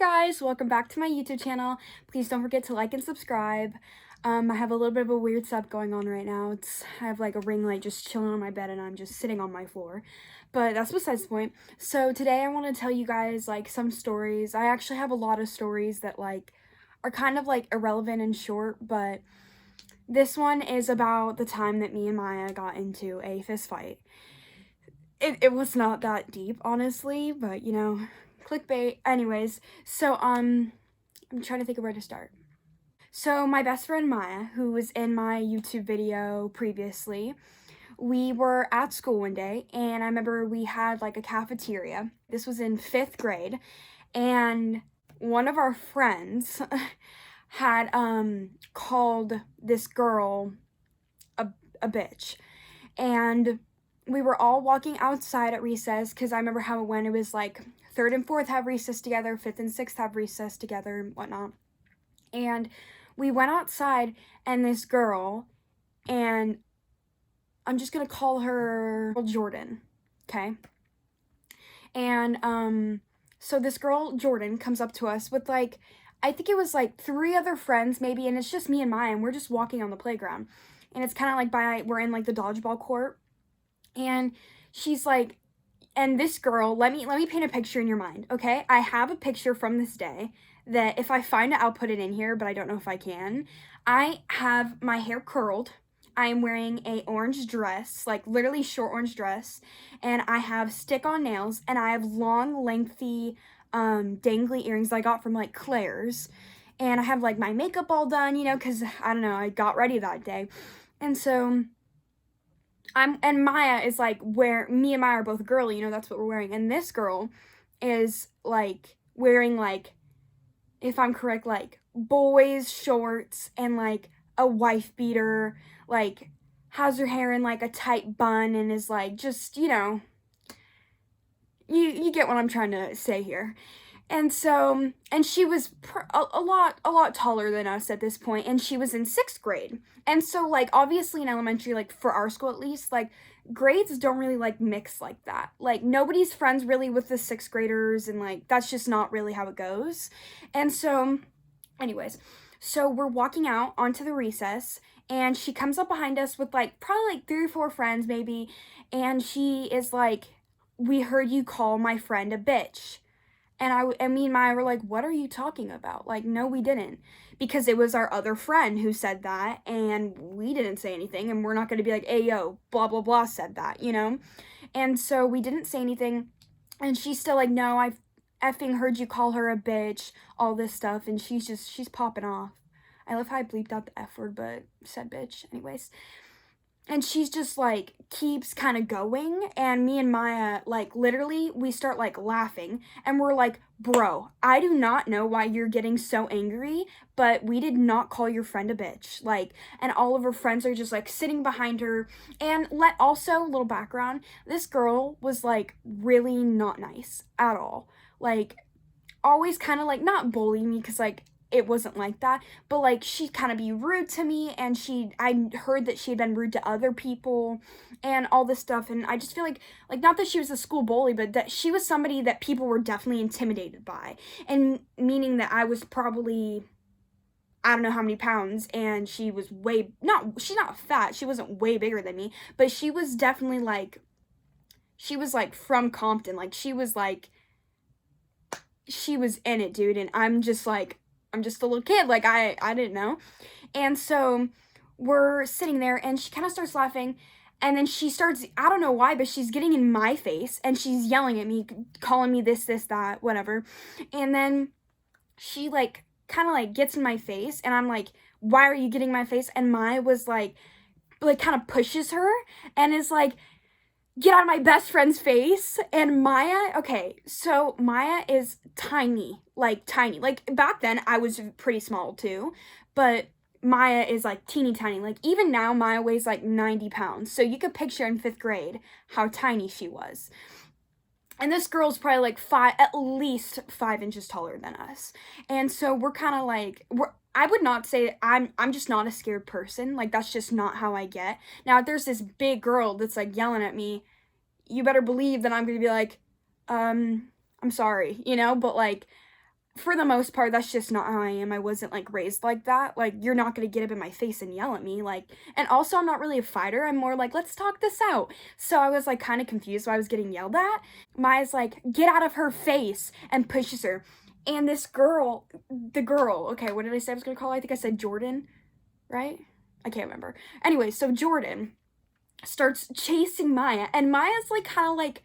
guys, welcome back to my YouTube channel. Please don't forget to like and subscribe. I have a little bit of a weird setup going on right now. I have like a ring light just chilling on my bed and I'm just sitting on my floor. But that's besides the point. So today I want to tell you guys like some stories. I actually have a lot of stories that like are kind of like irrelevant and short, but this one is about the time that me and Maya got into a fist fight. It was not that deep, honestly, but you know, clickbait. Anyways, so I'm trying to think of where to start. So my best friend Maya, who was in my YouTube video previously, we were at school one day and I remember we had like a cafeteria. This was in 5th grade, and one of our friends had called this girl a bitch. And we were all walking outside at recess because I remember how it went. It was like 3rd and 4th have recess together, 5th and 6th have recess together and whatnot. And we went outside and this girl, and I'm just going to call her Jordan, okay? And so this girl, Jordan, comes up to us with like, I think it was like 3 other friends maybe, and it's just me and Maya, and we're just walking on the playground. And it's kind of like we're in like the dodgeball court. And she's like, and this girl, let me paint a picture in your mind, okay? I have a picture from this day that if I find it, I'll put it in here, but I don't know if I can. I have my hair curled. I am wearing a orange dress, like literally short orange dress, and I have stick-on nails, and I have long, lengthy, dangly earrings I got from like Claire's, and I have like my makeup all done, you know, because I don't know, I got ready that day. And so and Maya is like, where me and Maya are both girly, you know, that's what we're wearing. And this girl is like wearing like, if I'm correct, like boys shorts and like a wife beater, like has her hair in like a tight bun and is like, just, you know, you get what I'm trying to say here. And so, and she was a lot taller than us at this point, and she was in 6th grade. And so, like, obviously in elementary, like, for our school at least, like, grades don't really, like, mix like that. Like, nobody's friends really with the 6th graders, and, like, that's just not really how it goes. And so, anyways, so we're walking out onto the recess, and she comes up behind us with, like, probably, like, 3 or 4 friends, maybe, and she is like, "We heard you call my friend a bitch." And me and Maya were like, what are you talking about? Like, no, we didn't. Because it was our other friend who said that, and we didn't say anything, and we're not going to be like, hey, yo, blah, blah, blah said that, you know? And so we didn't say anything, and she's still like, no, I've effing heard you call her a bitch, all this stuff, and she's popping off. I love how I bleeped out the F word, but said bitch, anyways. And she's just, like, keeps kind of going, and me and Maya, like, literally, we start, like, laughing, and we're like, bro, I do not know why you're getting so angry, but we did not call your friend a bitch, like, and all of her friends are just, like, sitting behind her, and also, little background, this girl was, like, really not nice at all, like, always kind of, like, not bully me, because, like, it wasn't like that, but like she'd kind of be rude to me, and I heard that she had been rude to other people and all this stuff, and I just feel like not that she was a school bully, but that she was somebody that people were definitely intimidated by, and meaning that I was probably, I don't know how many pounds, and she was she's not fat, she wasn't way bigger than me, but she was definitely like, she was like from Compton, like she was in it, dude, and I'm just a little kid, like, I didn't know. And so we're sitting there, and she kind of starts laughing, and then she starts, I don't know why, but she's getting in my face, and she's yelling at me, calling me this, that, whatever. And then she, like, kind of, like, gets in my face, and I'm like, why are you getting in my face? And Maya was, like, kind of pushes her, and is like, get out of my best friend's face. And Maya, okay, so Maya is tiny, like back then I was pretty small too, but Maya is like teeny tiny, like even now Maya weighs like 90 pounds, so you could picture in 5th grade how tiny she was. And this girl's probably like at least 5 inches taller than us. And so we're kind of like, I would not say, I'm just not a scared person. Like, that's just not how I get. Now, if there's this big girl that's like yelling at me, you better believe that I'm going to be like, I'm sorry, you know? But like, for the most part, that's just not how I am. I wasn't, like, raised like that. Like, you're not gonna get up in my face and yell at me, like, and also I'm not really a fighter. I'm more like, let's talk this out. So I was, like, kind of confused why I was getting yelled at. Maya's like, get out of her face, and pushes her. And this girl, okay, what did I say I was gonna call her? I think I said Jordan, right? I can't remember. Anyway, so Jordan starts chasing Maya, and Maya's, like, kind of, like,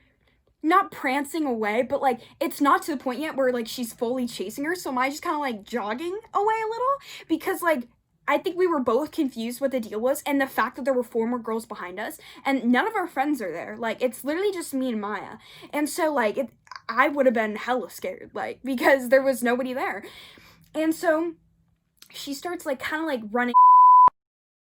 not prancing away, but, like, it's not to the point yet where, like, she's fully chasing her, so Maya's just kind of, like, jogging away a little, because, like, I think we were both confused what the deal was, and the fact that there were 4 more girls behind us, and none of our friends are there. Like, it's literally just me and Maya. And so, like, I would have been hella scared, like, because there was nobody there. And so, she starts, like, kind of, like, running,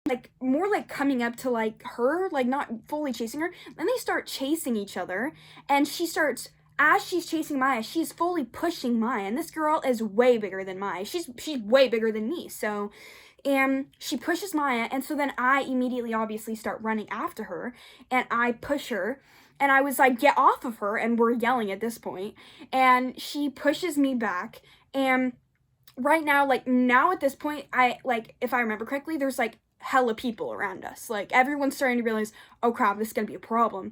like, more like coming up to, like, her, like, not fully chasing her. Then they start chasing each other, and she starts, as she's chasing Maya, she's fully pushing Maya, and this girl is way bigger than Maya. She's way bigger than me, so, and she pushes Maya, and so then I immediately obviously start running after her, and I push her, and I was like, get off of her, and we're yelling at this point, and she pushes me back, and right now, like, now at this point, I, like, if I remember correctly, there's, like, hella people around us. Like, everyone's starting to realize, oh crap, this is gonna be a problem.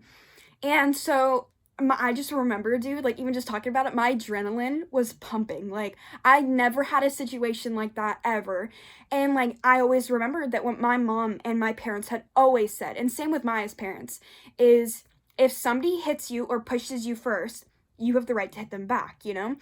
And so, I just remember, dude, like, even just talking about it, my adrenaline was pumping. Like, I never had a situation like that ever. And, like, I always remembered that what my mom and my parents had always said, and same with Maya's parents, is if somebody hits you or pushes you first, you have the right to hit them back, you know?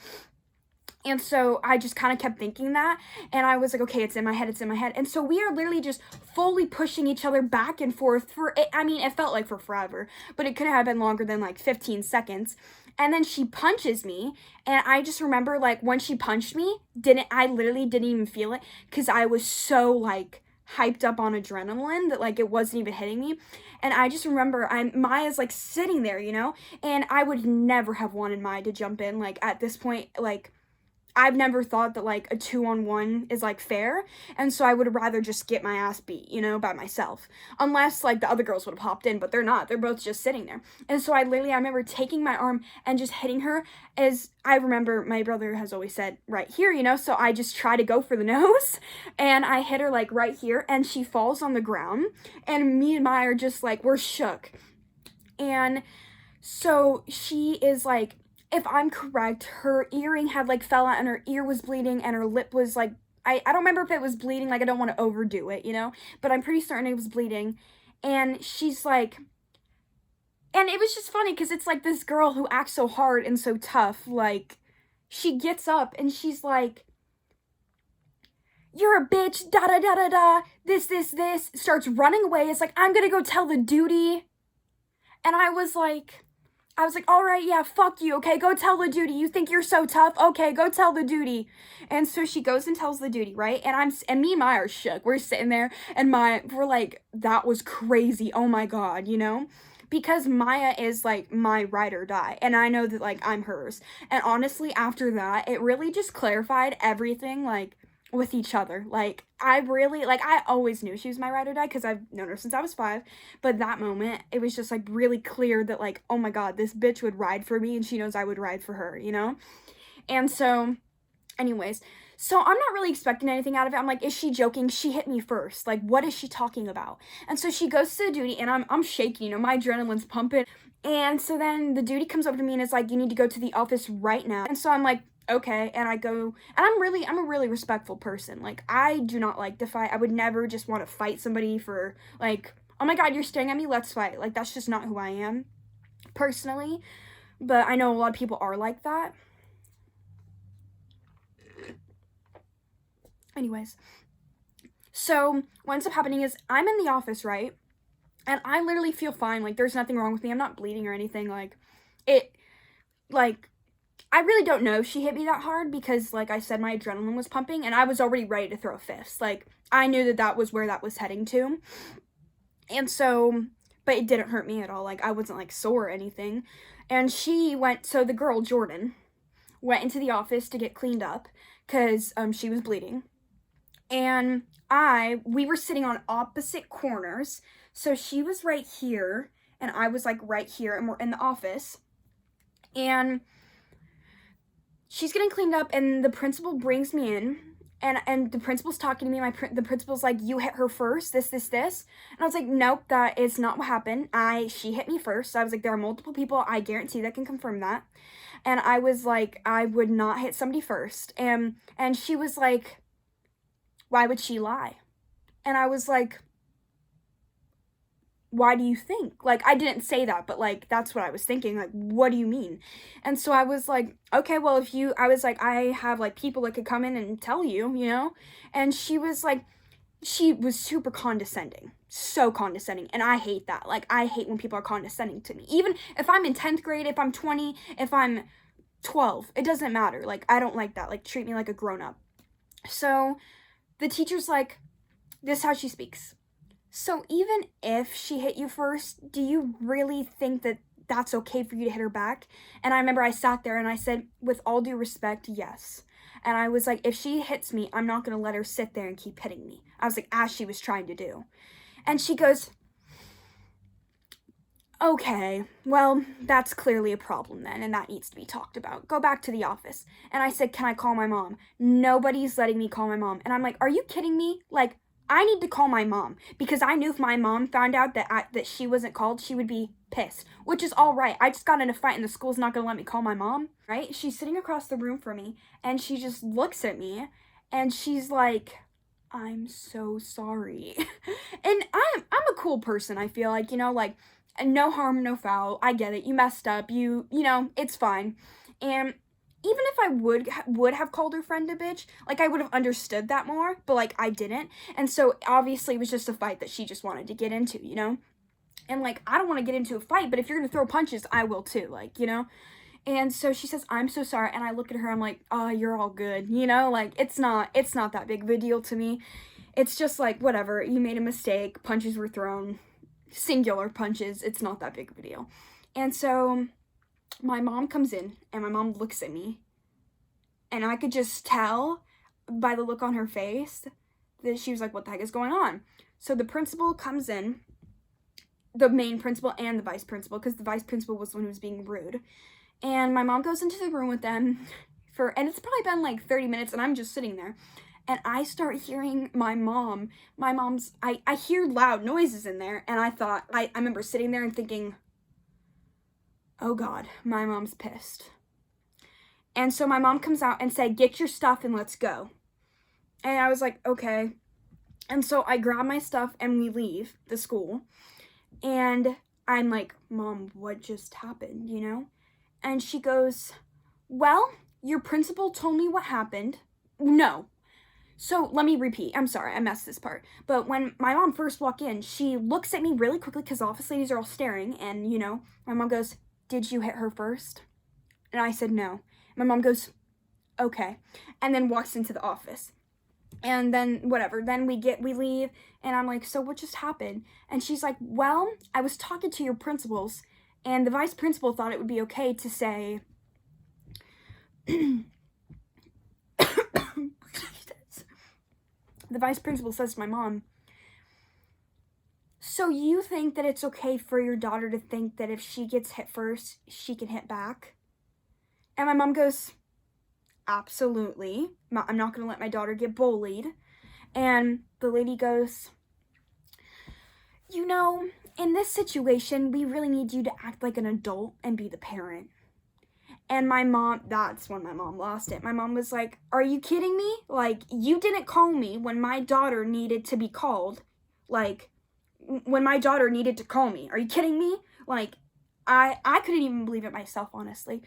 And so I just kind of kept thinking that, and I was like, okay, it's in my head, it's in my head. And so we are literally just fully pushing each other back and forth for, it, I mean, it felt like for forever, but it could have been longer than like 15 seconds. And then she punches me, and I just remember, like, when she punched me, I literally didn't even feel it, because I was so, like, hyped up on adrenaline that, like, it wasn't even hitting me. And I just remember, Maya's, like, sitting there, you know, and I would never have wanted Maya to jump in, like, at this point, like, I've never thought that, like, a 2-on-1 is, like, fair, and so I would rather just get my ass beat, you know, by myself. Unless, like, the other girls would have hopped in, but they're not. They're both just sitting there. And so I remember taking my arm and just hitting her, as I remember my brother has always said, right here, you know, so I just try to go for the nose, and I hit her, like, right here, and she falls on the ground, and me and Maya are just, like, we're shook. And so she is, like, if I'm correct, her earring had, like, fell out, and her ear was bleeding, and her lip was, like, I don't remember if it was bleeding, like, I don't want to overdo it, you know, but I'm pretty certain it was bleeding, and she's, like, and it was just funny, because it's, like, this girl who acts so hard and so tough, like, she gets up, and she's, like, you're a bitch, da-da-da-da-da, this, starts running away, it's like, I'm gonna go tell the duty, and I was like, all right, yeah, fuck you, okay, go tell the duty. You think you're so tough? Okay, go tell the duty. And so she goes and tells the duty, right? And me and Maya are shook. We're sitting there, and we're like, that was crazy. Oh my God, you know? Because Maya is, like, my ride or die, and I know that, like, I'm hers. And honestly, after that, it really just clarified everything, like, with each other. Like, I always knew she was my ride or die, because I've known her since I was 5, but that moment, it was just, like, really clear that, like, oh my God, this bitch would ride for me, and she knows I would ride for her, you know? And so, anyways, so I'm not really expecting anything out of it. I'm like, is she joking? She hit me first. Like, what is she talking about? And so she goes to the duty, and I'm shaking, you know, my adrenaline's pumping. And so then the duty comes over to me and is like, you need to go to the office right now. And so I'm like, okay, and I go, and I'm a really respectful person. Like, I do not like to fight. I would never just want to fight somebody for, like, oh my God, you're staring at me, let's fight. Like, that's just not who I am, personally. But I know a lot of people are like that. Anyways, so what ends up happening is I'm in the office, right? And I literally feel fine. Like, there's nothing wrong with me. I'm not bleeding or anything. Like, I really don't know if she hit me that hard, because, like I said, my adrenaline was pumping, and I was already ready to throw fists. Like, I knew that that was where that was heading to. And so, but it didn't hurt me at all. Like, I wasn't, like, sore or anything. And so the girl, Jordan, went into the office to get cleaned up, because she was bleeding. And we were sitting on opposite corners. So she was right here, and I was, like, right here, and we're in the office. And she's getting cleaned up, and the principal brings me in, and the principal's talking to me. The principal's like, you hit her first, this. And I was like, nope, that is not what happened. She hit me first. So I was like, there are multiple people, I guarantee, that can confirm that. And I was like, I would not hit somebody first. And she was like, why would she lie? And I was like, why do you think? Like, I didn't say that, but like, that's what I was thinking. Like, what do you mean? And so I was like, okay, well, I was like, I have like people that could come in and tell you, you know? And she was like, she was super condescending, so condescending. And I hate that. Like, I hate when people are condescending to me. Even if I'm in 10th grade, if I'm 20, if I'm 12, it doesn't matter. Like, I don't like that. Like, treat me like a grown up. So the teacher's like, this is how she speaks. So even if she hit you first, do you really think that that's okay for you to hit her back? And I remember I sat there and I said, with all due respect, yes. And I was like, if she hits me, I'm not going to let her sit there and keep hitting me. I was like, as she was trying to do. And she goes, okay, well, that's clearly a problem then, and that needs to be talked about. Go back to the office. And I said, can I call my mom? Nobody's letting me call my mom. And I'm like, are you kidding me? Like, I need to call my mom, because I knew if my mom found out that she wasn't called, she would be pissed, which is all right. I just got in a fight and the school's not going to let me call my mom, right? She's sitting across the room from me, and she just looks at me, and she's like, I'm so sorry. And I'm a cool person, I feel like, you know, like, no harm, no foul. I get it. You messed up. You know, it's fine. And even if I would have called her friend a bitch, like, I would have understood that more, but like, I didn't. And so obviously it was just a fight that she just wanted to get into, you know? And like, I don't want to get into a fight, but if you're gonna throw punches, I will too, like, you know? And so she says, I'm so sorry. And I look at her, I'm like, oh, you're all good, you know? Like, it's not that big of a deal to me. It's just like, whatever, you made a mistake, punches were thrown, singular punches, it's not that big of a deal. And so my mom comes in, and my mom looks at me, and I could just tell by the look on her face that she was like, what the heck is going on? So the principal comes in, the main principal and the vice principal, because the vice principal was the one who was being rude. And my mom goes into the room with them and it's probably been like 30 minutes, and I'm just sitting there. And I start hearing I hear loud noises in there, and I remember sitting there and thinking, oh God, my mom's pissed. And so my mom comes out and said, get your stuff and let's go. And I was like, okay. And so I grab my stuff and we leave the school. And I'm like, Mom, what just happened, you know? And she goes, well, your principal told me what happened. No. So let me repeat. I'm sorry, I messed this part. But when my mom first walked in, she looks at me really quickly because the office ladies are all staring. And, you know, my mom goes, did you hit her first? And I said, no. My mom goes, okay. And then walks into the office. And then whatever, then we leave, and I'm like, so what just happened? And she's like, well, I was talking to your principals, and the vice principal thought it would be okay to say, the vice principal says to my mom, so you think that it's okay for your daughter to think that if she gets hit first, she can hit back? And my mom goes, absolutely. I'm not going to let my daughter get bullied. And the lady goes, you know, in this situation, we really need you to act like an adult and be the parent. And that's when my mom lost it. My mom was like, are you kidding me? Like, you didn't call me when my daughter needed to be called. Like, when my daughter needed to call me. Are you kidding me? Like, I couldn't even believe it myself, honestly.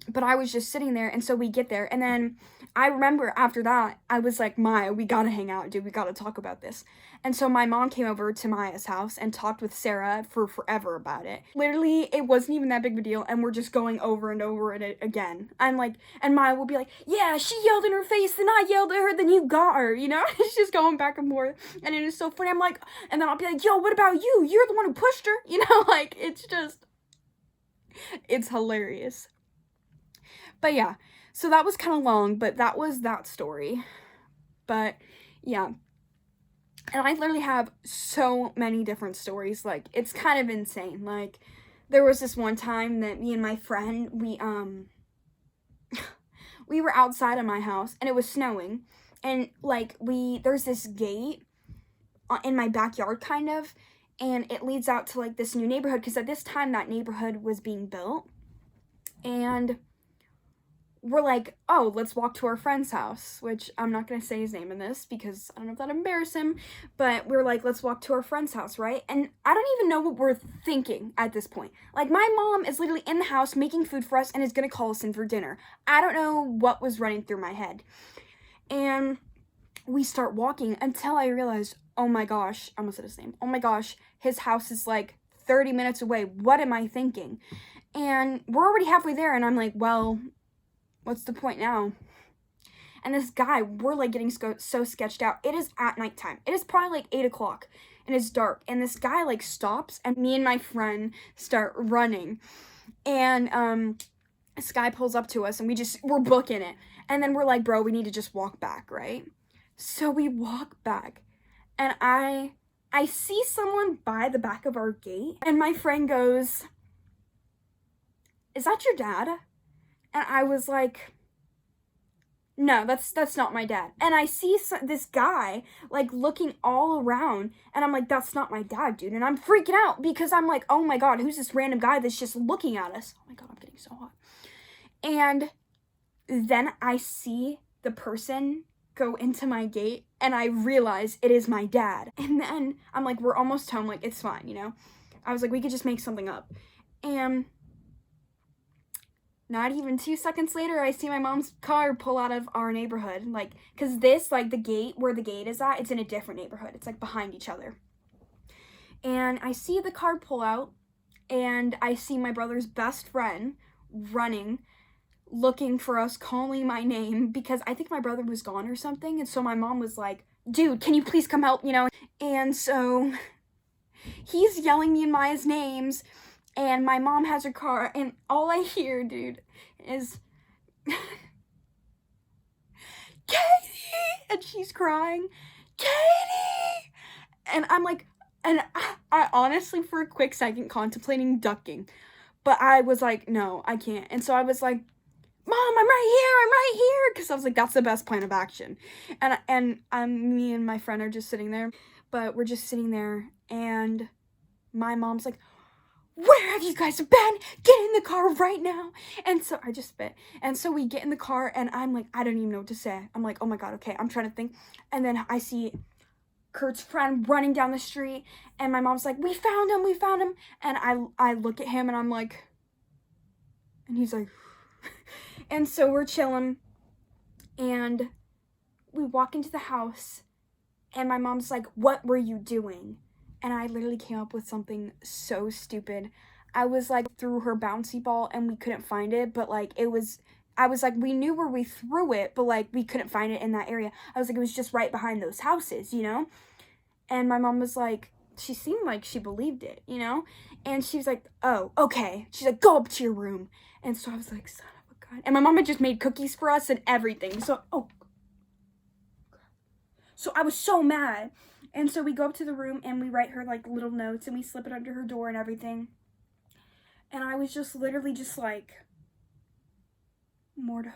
But I was just sitting there, and so we get there, and then I remember after that, I was like, Maya, we gotta hang out, dude, we gotta talk about this. And so my mom came over to Maya's house and talked with Sarah for forever about it. Literally, it wasn't even that big of a deal, and we're just going over and over it again. I'm like, and Maya will be like, yeah, she yelled in her face, then I yelled at her, then you got her, you know? It's just going back and forth, and it is so funny. I'm like, and then I'll be like, yo, what about you? You're the one who pushed her, you know? Like, it's hilarious. But yeah, so that was kind of long, but that was that story. But yeah, and I literally have so many different stories. Like, it's kind of insane. Like, there was this one time that me and my friend, we were outside of my house and it was snowing, and like there's this gate in my backyard kind of, and it leads out to like this new neighborhood, because at this time that neighborhood was being built. And we're like, oh, let's walk to our friend's house, which I'm not going to say his name in this because I don't know if that'd embarrass him, but we were like, let's walk to our friend's house, right? And I don't even know what we're thinking at this point. Like, my mom is literally in the house making food for us and is going to call us in for dinner. I don't know what was running through my head. And we start walking until I realized, oh my gosh, I almost said his name. Oh my gosh, his house is like 30 minutes away. What am I thinking? And we're already halfway there, and I'm like, well, what's the point now? And this guy, we're like getting so sketched out. It is at nighttime. It is probably like 8 o'clock, and it's dark. And this guy like stops, and me and my friend start running. And this guy pulls up to us, and we're booking it. And then we're like, bro, we need to just walk back, right? So we walk back, and I see someone by the back of our gate, and my friend goes, is that your dad? And I was like, no, that's not my dad. And I see this guy like looking all around, and I'm like, that's not my dad, dude. And I'm freaking out because I'm like, oh my God, who's this random guy that's just looking at us? Oh my God, I'm getting so hot. And then I see the person go into my gate, and I realize it is my dad. And then I'm like, we're almost home, like, it's fine, you know? I was like, we could just make something up. And not even 2 seconds later, I see my mom's car pull out of our neighborhood. Like, because this, like, the gate, where the gate is at, it's in a different neighborhood. It's, like, behind each other. And I see the car pull out, and I see my brother's best friend running, looking for us, calling my name, because I think my brother was gone or something. And so my mom was like, dude, can you please come help, you know? And so he's yelling me and Maya's names, and my mom has her car, and all I hear, dude, is Katie, and she's crying, Katie, and I'm like, and I honestly, for a quick second, contemplating ducking, but I was like, no, I can't. And so I was like, Mom, I'm right here, because I was like, that's the best plan of action. And me and my friend are just sitting there, but we're just sitting there, and my mom's like, where have you guys been? Get in the car right now. And so I just spit. And so we get in the car, and I'm like, I don't even know what to say. I'm like, oh my God, okay, I'm trying to think. And then I see Kurt's friend running down the street, and my mom's like, we found him. And I look at him, and I'm like, and he's like, and so we're chilling, and we walk into the house, and my mom's like, what were you doing? And I literally came up with something so stupid. I was like, threw her bouncy ball, and we couldn't find it, but like, I was like, we knew where we threw it, but like, we couldn't find it in that area. I was like, it was just right behind those houses, you know? And my mom was like, she seemed like she believed it, you know? And she was like, oh, okay. She's like, go up to your room. And so I was like, son of a gun. And my mom had just made cookies for us and everything. So I was so mad. And so we go up to the room, and we write her like little notes, and we slip it under her door and everything. And I was just literally just like mortified.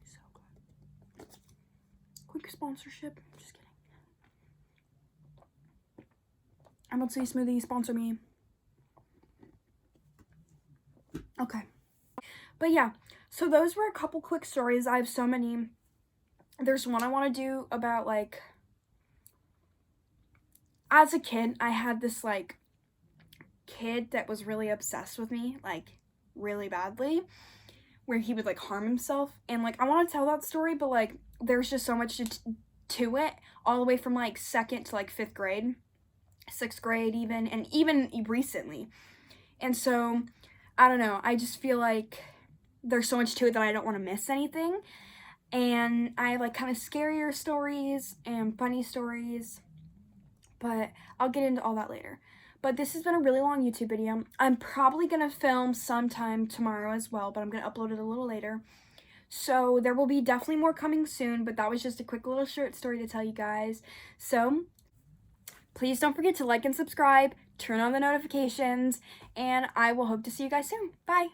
So good. Quick sponsorship. Just kidding. MLC Smoothie, sponsor me. Okay. But yeah, so those were a couple quick stories. I have so many. There's one I want to do about, like, as a kid, I had this, like, kid that was really obsessed with me, like, really badly, where he would, like, harm himself. And, like, I want to tell that story, but, like, there's just so much to it, all the way from, like, 2nd to, like, 5th grade, 6th grade even, and even recently. And so I don't know, I just feel like there's so much to it that I don't want to miss anything. And I have like kind of scarier stories and funny stories, but I'll get into all that later. But this has been a really long YouTube video. I'm probably going to film sometime tomorrow as well, but I'm going to upload it a little later. So there will be definitely more coming soon, but that was just a quick little short story to tell you guys. So please don't forget to like and subscribe, turn on the notifications, and I will hope to see you guys soon. Bye!